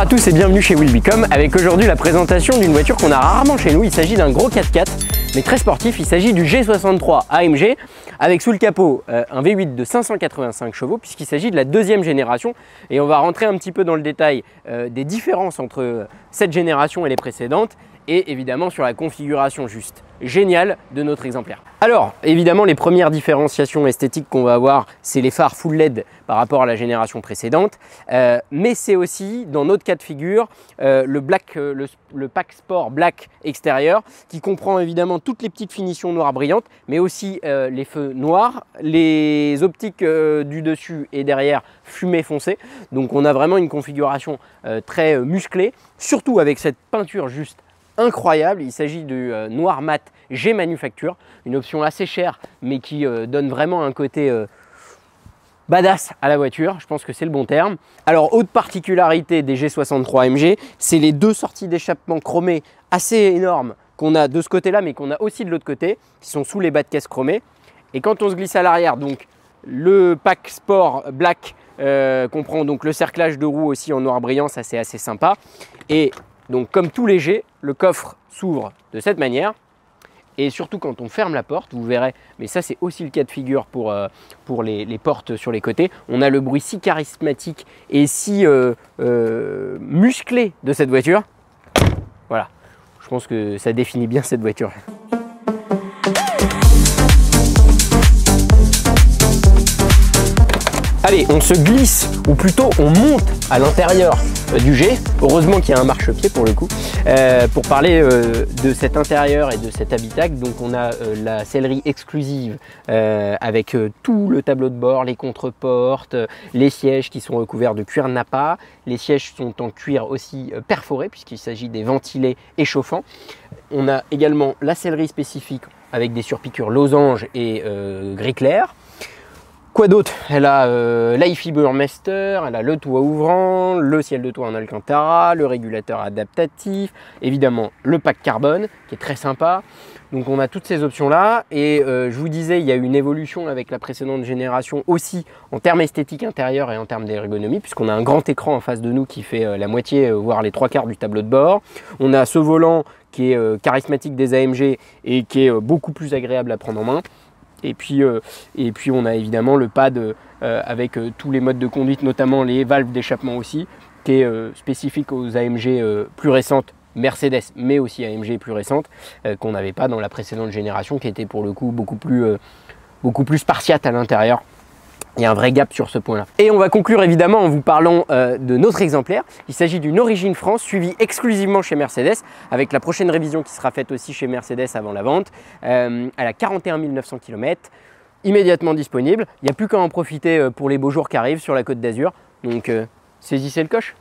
Bonjour à tous et bienvenue chez Will Become avec aujourd'hui la présentation d'une voiture qu'on a rarement chez nous. Il s'agit d'un gros 4x4 mais très sportif. Il s'agit du G63 AMG avec sous le capot un V8 de 585 chevaux puisqu'il s'agit de la deuxième génération et on va rentrer un petit peu dans le détail des différences entre cette génération et les précédentes et évidemment sur la configuration juste géniale de notre exemplaire. Alors évidemment les premières différenciations esthétiques qu'on va avoir, c'est les phares full LED par rapport à la génération précédente, mais c'est aussi dans notre cas de figure le pack sport black extérieur qui comprend évidemment toutes les petites finitions noires brillantes, mais aussi les feux noirs, les optiques du dessus et derrière fumée foncée. Donc on a vraiment une configuration très musclée, surtout avec cette peinture juste incroyable. Il s'agit du noir mat G Manufacture, une option assez chère mais qui donne vraiment un côté badass à la voiture, je pense que c'est le bon terme. Alors autre particularité des G63 AMG, c'est les deux sorties d'échappement chromées assez énormes qu'on a de ce côté là mais qu'on a aussi de l'autre côté, qui sont sous les bas de caisse chromés. Et quand on se glisse à l'arrière, donc le pack sport black comprend donc le cerclage de roues aussi en noir brillant, ça c'est assez sympa. Et donc comme tous les G, le coffre s'ouvre de cette manière et surtout quand on ferme la porte, vous verrez, mais ça c'est aussi le cas de figure pour les portes sur les côtés, on a le bruit si charismatique et si musclé de cette voiture. Voilà, je pense que ça définit bien cette voiture. Allez, on se glisse, ou plutôt on monte à l'intérieur du G. Heureusement qu'il y a un marchepied pour le coup. Pour parler de cet intérieur et de cet habitacle, donc on a la sellerie exclusive avec tout le tableau de bord, les contreportes, les sièges qui sont recouverts de cuir Nappa. Les sièges sont en cuir aussi perforé puisqu'il s'agit des ventilés échauffants. On a également la sellerie spécifique avec des surpiqûres losange et gris clair. Quoi d'autre? Elle a l'IFI Burmester, elle a le toit ouvrant, le ciel de toit en Alcantara, le régulateur adaptatif, évidemment le pack carbone qui est très sympa. Donc on a toutes ces options là et je vous disais il y a une évolution avec la précédente génération aussi en termes esthétiques intérieurs et en termes d'ergonomie puisqu'on a un grand écran en face de nous qui fait la moitié voire les 3/4 du tableau de bord. On a ce volant qui est charismatique des AMG et qui est beaucoup plus agréable à prendre en main. Et puis on a évidemment le pad avec tous les modes de conduite, notamment les valves d'échappement aussi, qui est spécifique aux AMG plus récentes, Mercedes, mais aussi AMG plus récentes, qu'on n'avait pas dans la précédente génération, qui était pour le coup beaucoup plus spartiate à l'intérieur. Il y a un vrai gap sur ce point-là. Et on va conclure évidemment en vous parlant de notre exemplaire. Il s'agit d'une origine France suivie exclusivement chez Mercedes avec la prochaine révision qui sera faite aussi chez Mercedes avant la vente. Elle a 41 900 km, immédiatement disponible. Il n'y a plus qu'à en profiter pour les beaux jours qui arrivent sur la Côte d'Azur. Donc saisissez le coche.